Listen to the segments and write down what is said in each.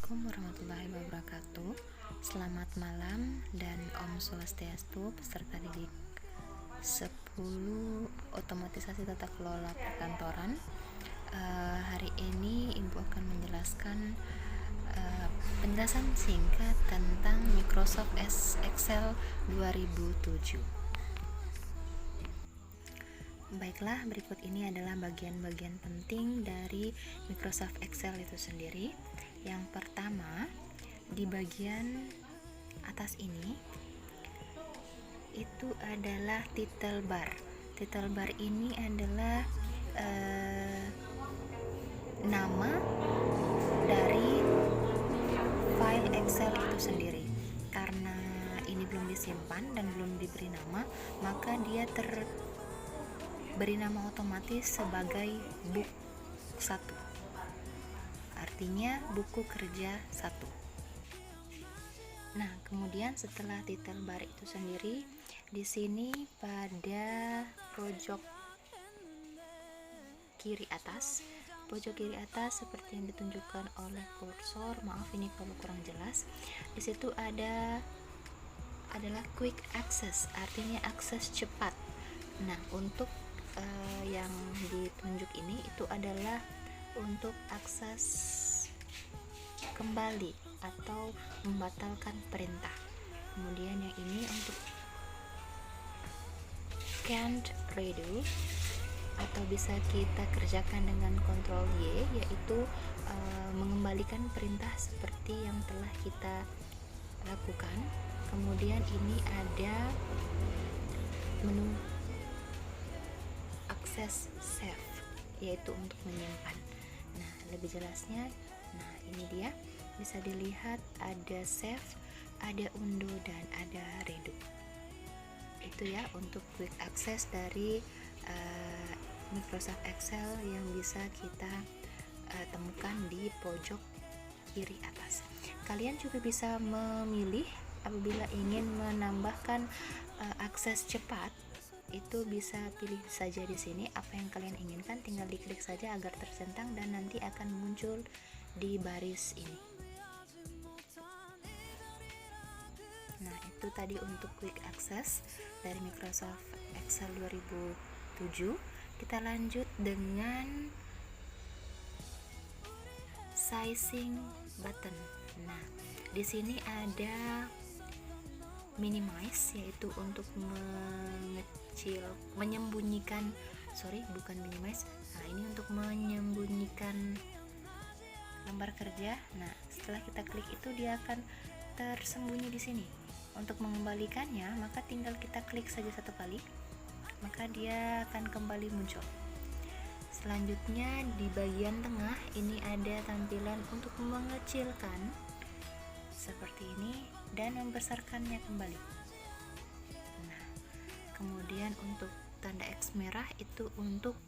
Assalamualaikum warahmatullahi wabarakatuh. Selamat malam dan Om Swastiastu peserta didik 10 otomatisasi tata kelola perkantoran. Hari ini Ibu akan menjelaskan penjelasan singkat tentang Microsoft Excel 2007. Baiklah, berikut ini adalah bagian-bagian penting dari Microsoft Excel itu sendiri. Yang pertama, di bagian atas ini itu adalah title bar. Title bar ini adalah nama dari file Excel itu sendiri. Karena ini belum disimpan dan belum diberi nama, maka dia beri nama otomatis sebagai book 1, artinya buku kerja 1. Nah, kemudian setelah title bar itu sendiri, di sini pada pojok kiri atas seperti yang ditunjukkan oleh kursor, maaf ini kalau kurang jelas, di situ adalah quick access, artinya akses cepat. Nah, untuk yang ditunjuk ini itu adalah untuk akses kembali atau membatalkan perintah. Kemudian yang ini untuk can't redo, atau bisa kita kerjakan dengan Ctrl Y, yaitu mengembalikan perintah seperti yang telah kita lakukan. Kemudian ini ada menu akses save, yaitu untuk menyimpan. Nah, lebih jelasnya, nah ini dia, bisa dilihat ada save, ada undo, dan ada redo. Itu ya untuk quick access dari Microsoft Excel yang bisa kita temukan di pojok kiri atas. Kalian juga bisa memilih apabila ingin menambahkan akses cepat, itu bisa pilih saja di sini apa yang kalian inginkan, tinggal diklik saja agar tercentang dan nanti akan muncul di baris ini. Nah, itu tadi untuk quick access dari Microsoft Excel 2007. Kita lanjut dengan sizing button. Nah, di sini ada minimize, yaitu untuk menyembunyikan, bukan minimize. Nah, ini untuk menyembunyikan lembar kerja. Nah, setelah kita klik itu dia akan tersembunyi di sini. Untuk mengembalikannya, maka tinggal kita klik saja satu kali, maka dia akan kembali muncul. Selanjutnya di bagian tengah ini ada tampilan untuk mengecilkan seperti ini dan membesarkannya kembali. Nah, kemudian untuk tanda X merah itu untuk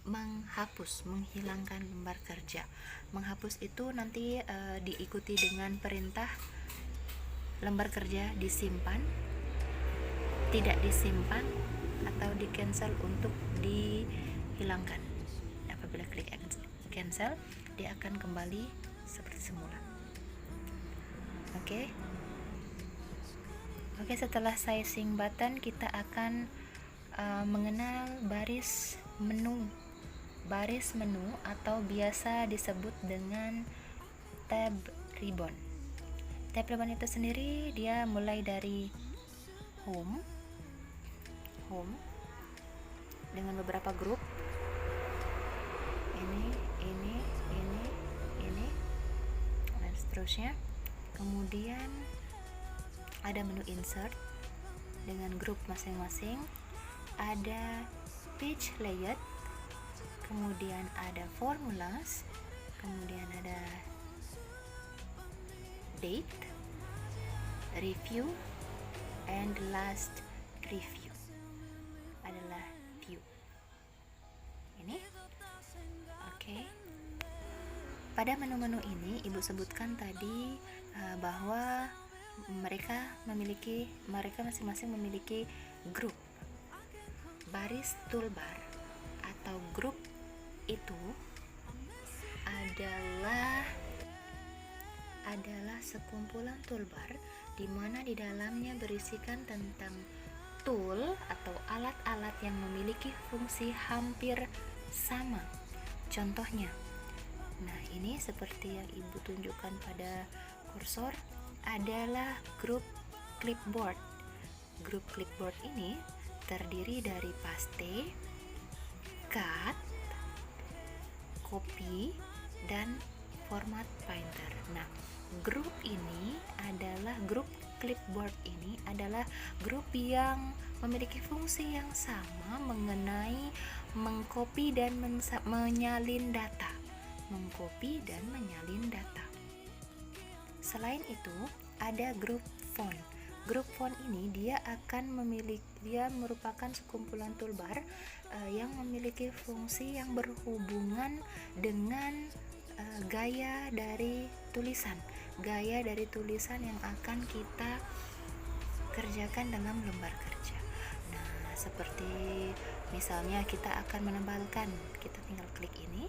menghilangkan lembar kerja. Menghapus itu nanti diikuti dengan perintah lembar kerja disimpan, tidak disimpan, atau di cancel untuk dihilangkan. Apabila klik cancel, dia akan kembali seperti semula. Oke, setelah sizing button, kita akan mengenal baris menu atau biasa disebut dengan tab ribbon. Tab ribbon itu sendiri dia mulai dari home dengan beberapa grup, ini dan seterusnya. Kemudian ada menu insert dengan grup masing-masing, ada page layout, kemudian ada formulas, kemudian ada date, review, and last review adalah view. Ini oke. Pada menu-menu ini Ibu sebutkan tadi bahwa mereka masing-masing memiliki grup. Baris toolbar atau grup itu adalah adalah sekumpulan toolbar di mana di dalamnya berisikan tentang tool atau alat-alat yang memiliki fungsi hampir sama. Contohnya, nah ini seperti yang Ibu tunjukkan pada kursor adalah grup clipboard. Grup clipboard ini terdiri dari paste, cut, copy, dan format painter. Nah, grup clipboard ini adalah grup yang memiliki fungsi yang sama mengenai mengcopy dan menyalin data. Selain itu, ada grup font. Grup font ini dia merupakan sekumpulan toolbar yang memiliki fungsi yang berhubungan dengan gaya dari tulisan yang akan kita kerjakan dalam lembar kerja. Nah, seperti misalnya kita akan menebalkan, kita tinggal klik ini,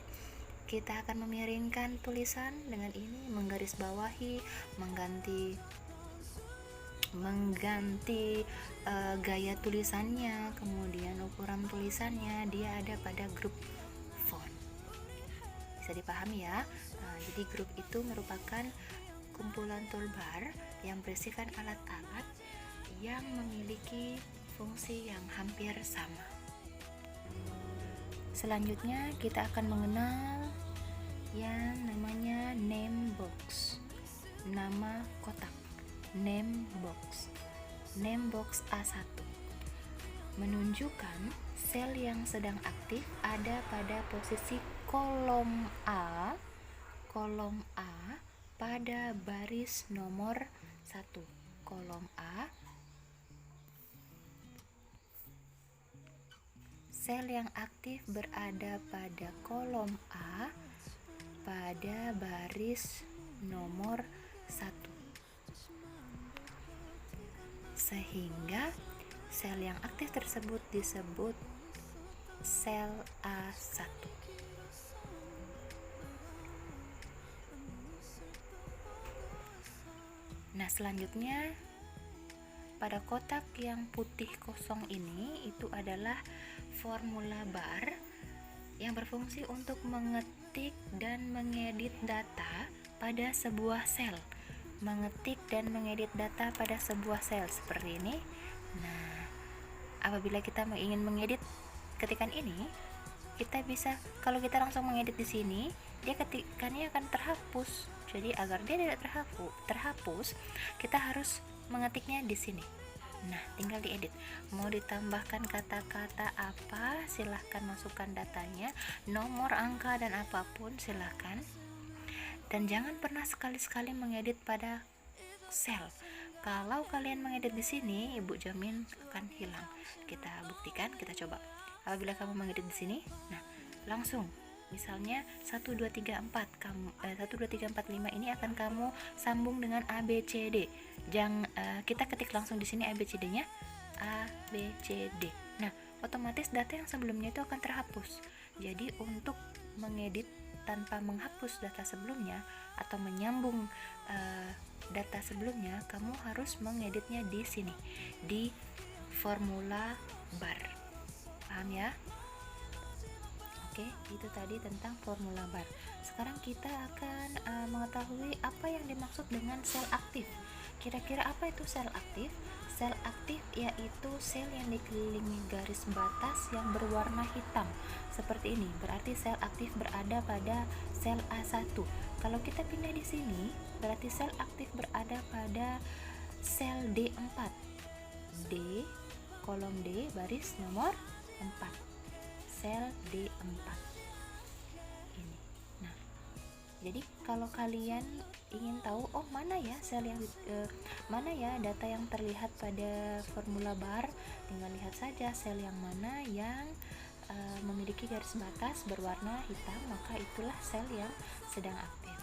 kita akan memiringkan tulisan dengan ini, menggarisbawahi, mengganti gaya tulisannya, kemudian ukuran tulisannya, dia ada pada grup font. Bisa dipahami ya. Nah, jadi grup itu merupakan kumpulan toolbar yang berisikan alat-alat yang memiliki fungsi yang hampir sama. Selanjutnya kita akan mengenal yang namanya name box, nama kotak. Name box A1 menunjukkan sel yang sedang aktif ada pada posisi kolom A pada baris nomor 1. Kolom A, sel yang aktif berada pada kolom A pada baris nomor 1, sehingga sel yang aktif tersebut disebut sel A1. Nah, selanjutnya pada kotak yang putih kosong ini itu adalah formula bar yang berfungsi untuk mengetik dan mengedit data pada sebuah sel. Seperti ini. Nah, apabila kita ingin mengedit ketikan ini, kita bisa, kalau kita langsung mengedit di sini, dia ketikannya akan terhapus. Jadi agar dia tidak terhapus, kita harus mengetiknya di sini. Nah, tinggal diedit. Mau ditambahkan kata-kata apa, silahkan masukkan datanya, nomor, angka, dan apapun silahkan. Dan jangan pernah sekali-sekali mengedit pada sel. Kalau kalian mengedit di sini, Ibu jamin akan hilang. Kita buktikan, kita coba. Apabila kamu mengedit di sini, nah, langsung misalnya 1 2 3 4 5 ini akan kamu sambung dengan ABCD. Kita ketik langsung di sini ABCD-nya, ABCD. Nah, otomatis data yang sebelumnya itu akan terhapus. Jadi untuk mengedit tanpa menghapus data sebelumnya atau menyambung data sebelumnya, kamu harus mengeditnya di sini, di formula bar. Paham ya? Oke, itu tadi tentang formula bar. Sekarang kita akan mengetahui apa yang dimaksud dengan sel aktif. Kira-kira apa itu sel aktif? Sel aktif yaitu sel yang dikelilingi garis batas yang berwarna hitam seperti ini. Berarti sel aktif berada pada sel A1. Kalau kita pindah di sini, berarti sel aktif berada pada sel D4. Kolom D baris nomor 4. Sel D4. Ini. Nah, jadi kalau kalian ingin tahu, oh mana ya sel yang mana ya data yang terlihat pada formula bar, tinggal lihat saja sel yang mana yang memiliki garis batas berwarna hitam, maka itulah sel yang sedang aktif.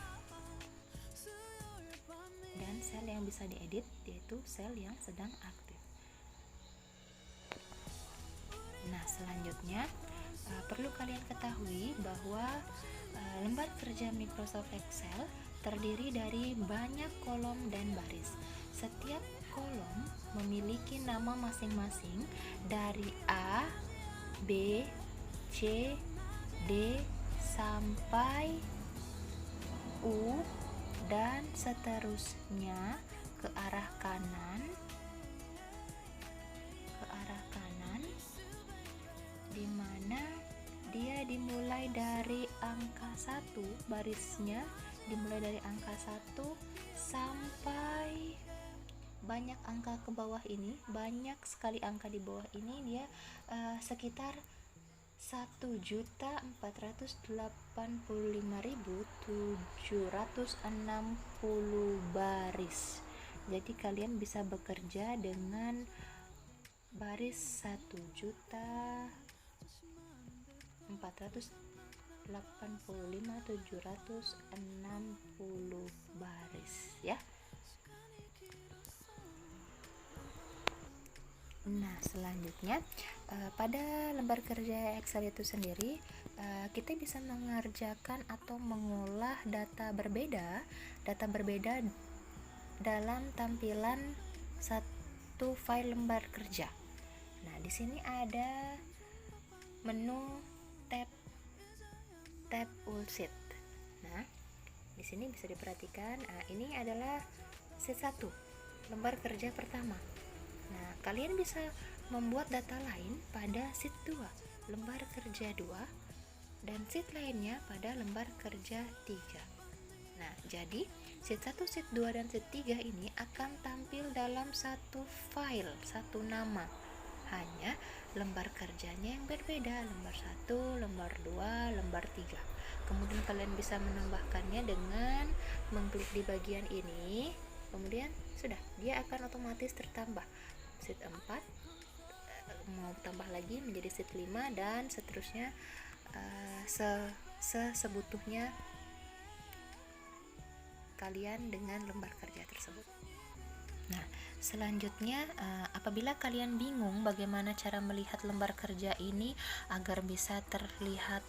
Dan sel yang bisa diedit yaitu sel yang sedang aktif. Nah, selanjutnya perlu kalian ketahui bahwa lembar kerja Microsoft Excel terdiri dari banyak kolom dan baris. Setiap kolom memiliki nama masing-masing dari A, B, C, D sampai U dan seterusnya ke arah kanan, di mana dia dimulai dari angka 1, barisnya dimulai dari angka 1 sampai banyak angka ke bawah ini, banyak sekali angka di bawah ini, dia sekitar 1.485.760 baris. Jadi kalian bisa bekerja dengan baris 1.485.760 baris ya. Nah, selanjutnya pada lembar kerja Excel itu sendiri kita bisa mengerjakan atau mengolah data berbeda dalam tampilan satu file lembar kerja. Nah, di sini ada menu tab all sheet. Nah, di sini bisa diperhatikan, ini adalah sheet 1, lembar kerja pertama. Nah, kalian bisa membuat data lain pada sheet 2, lembar kerja 2, dan sheet lainnya pada lembar kerja 3. Nah, jadi sheet 1, sheet 2, dan sheet 3 ini akan tampil dalam satu file, satu nama. Hanya lembar kerjanya yang berbeda, lembar 1, lembar 2, lembar 3. Kemudian kalian bisa menambahkannya dengan mengklik di bagian ini. Kemudian sudah, dia akan otomatis tertambah. Sheet 4 mau tambah lagi menjadi sheet 5 dan seterusnya sebutuhnya kalian dengan lembar kerja tersebut. Nah, selanjutnya apabila kalian bingung bagaimana cara melihat lembar kerja ini agar bisa terlihat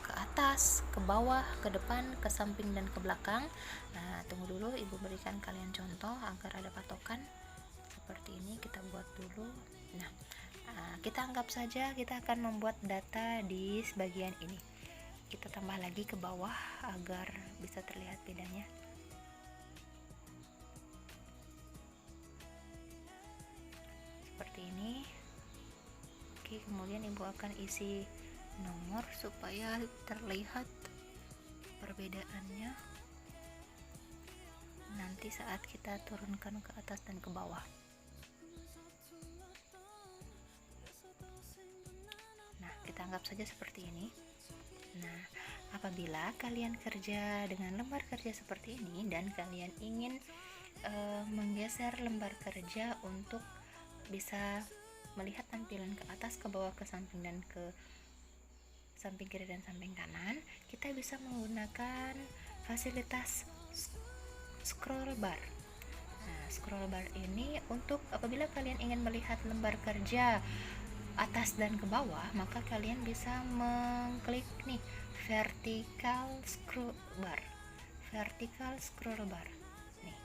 ke atas, ke bawah, ke depan, ke samping, dan ke belakang. Nah, tunggu dulu, Ibu berikan kalian contoh agar ada patokan. Seperti ini kita buat dulu. Nah, kita anggap saja kita akan membuat data di bagian ini. Kita tambah lagi ke bawah agar bisa terlihat bedanya. Seperti ini. Oke, kemudian Ibu akan isi nomor supaya terlihat perbedaannya nanti saat kita turunkan ke atas dan ke bawah. Nah, kita anggap saja seperti ini. Nah, apabila kalian kerja dengan lembar kerja seperti ini dan kalian ingin menggeser lembar kerja untuk bisa melihat tampilan ke atas, ke bawah, ke samping, dan ke samping kiri dan samping kanan, kita bisa menggunakan fasilitas scroll bar. Nah, scroll bar ini untuk apabila kalian ingin melihat lembar kerja atas dan ke bawah, maka kalian bisa mengklik nih vertical scroll bar. Nih,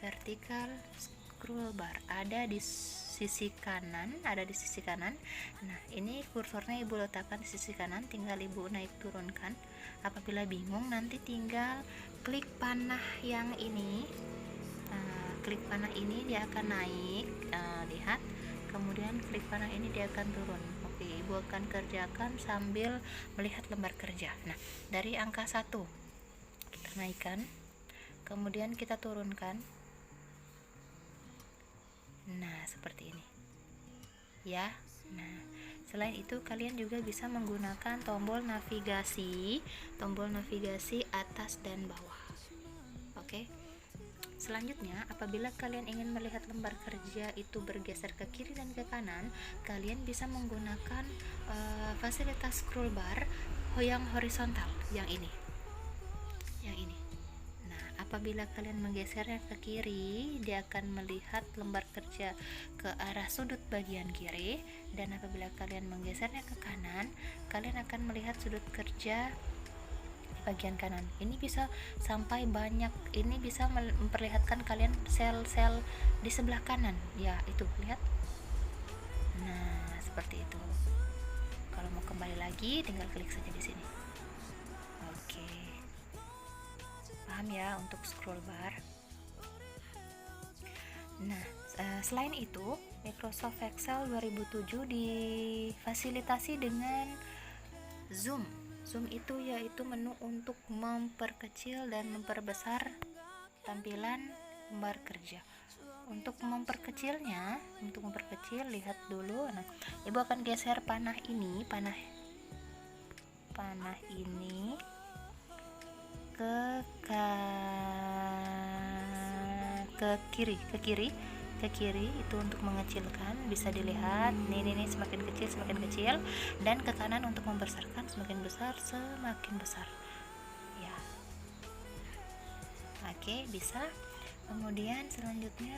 vertical scroll bar ada di sisi kanan, Nah, ini kursornya Ibu letakkan di sisi kanan, tinggal Ibu naik turunkan. Apabila bingung, nanti tinggal klik panah yang ini. Klik panah ini dia akan naik, lihat. Kemudian klik panah ini dia akan turun. Oke, Ibu akan kerjakan sambil melihat lembar kerja. Nah, dari angka 1 kita naikkan, kemudian kita turunkan. Nah, seperti ini ya. Nah, selain itu kalian juga bisa menggunakan tombol navigasi atas dan bawah. Oke. Selanjutnya, apabila kalian ingin melihat lembar kerja itu bergeser ke kiri dan ke kanan, kalian bisa menggunakan fasilitas scroll bar yang horizontal, yang ini. Apabila kalian menggesernya ke kiri, dia akan melihat lembar kerja ke arah sudut bagian kiri, dan apabila kalian menggesernya ke kanan, kalian akan melihat sudut kerja bagian kanan. Ini bisa sampai banyak, ini bisa memperlihatkan kalian sel-sel di sebelah kanan. Ya, itu lihat. Nah, seperti itu. Kalau mau kembali lagi, tinggal klik saja di sini. Oke. Paham ya untuk scroll bar? Nah, selain itu, Microsoft Excel 2007 difasilitasi dengan Zoom. Zoom itu yaitu menu untuk memperkecil dan memperbesar tampilan lembar kerja. Untuk memperkecilnya, lihat dulu. Nah, Ibu akan geser panah ini ke kiri itu untuk mengecilkan, bisa dilihat nih semakin kecil, dan ke kanan untuk membesarkan, semakin besar semakin besar ya. Oke, bisa. Kemudian selanjutnya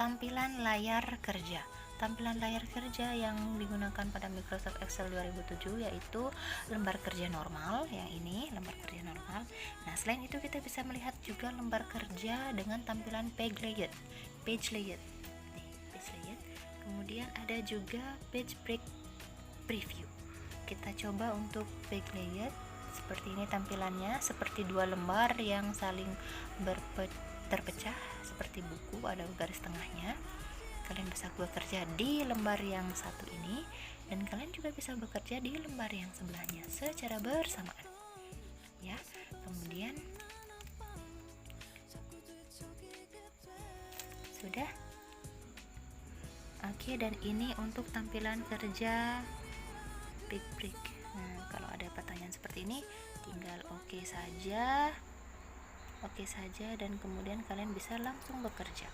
tampilan layar kerja. Tampilan layar kerja yang digunakan pada Microsoft Excel 2007 yaitu lembar kerja normal, yang ini lembar kerja normal. Nah, selain itu kita bisa melihat juga lembar kerja dengan tampilan page layout. Nih, page layout. Kemudian ada juga page break preview. Kita coba untuk page layout. Seperti ini tampilannya, seperti dua lembar yang saling terpecah seperti buku, ada garis tengahnya. Kalian bisa bekerja di lembar yang satu ini, dan kalian juga bisa bekerja di lembar yang sebelahnya secara bersamaan ya. Kemudian sudah. Oke, dan ini untuk tampilan kerja break. Nah, kalau ada pertanyaan seperti ini tinggal oke saja, dan kemudian kalian bisa langsung bekerja.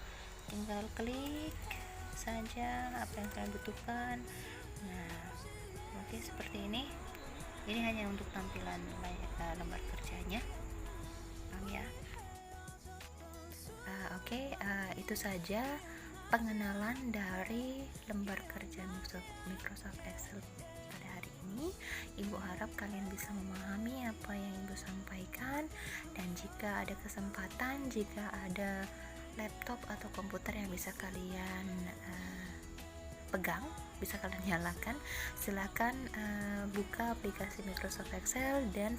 Tinggal klik saja apa yang kalian butuhkan. Nah, oke, seperti ini. Ini hanya untuk tampilan lembar kerjanya, paham ya? Itu saja pengenalan dari lembar kerja Microsoft Excel pada hari ini. Ibu harap kalian bisa memahami apa yang Ibu sampaikan, dan jika ada kesempatan, jika ada laptop atau komputer yang bisa kalian pegang, bisa kalian nyalakan, silakan buka aplikasi Microsoft Excel dan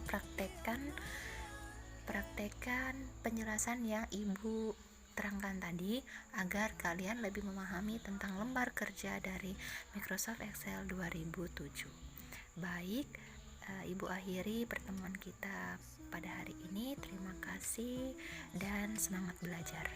praktekkan penjelasan yang Ibu terangkan tadi, agar kalian lebih memahami tentang lembar kerja dari Microsoft Excel 2007. Baik, Ibu akhiri pertemuan kita pada hari ini. Terima kasih dan semangat belajar.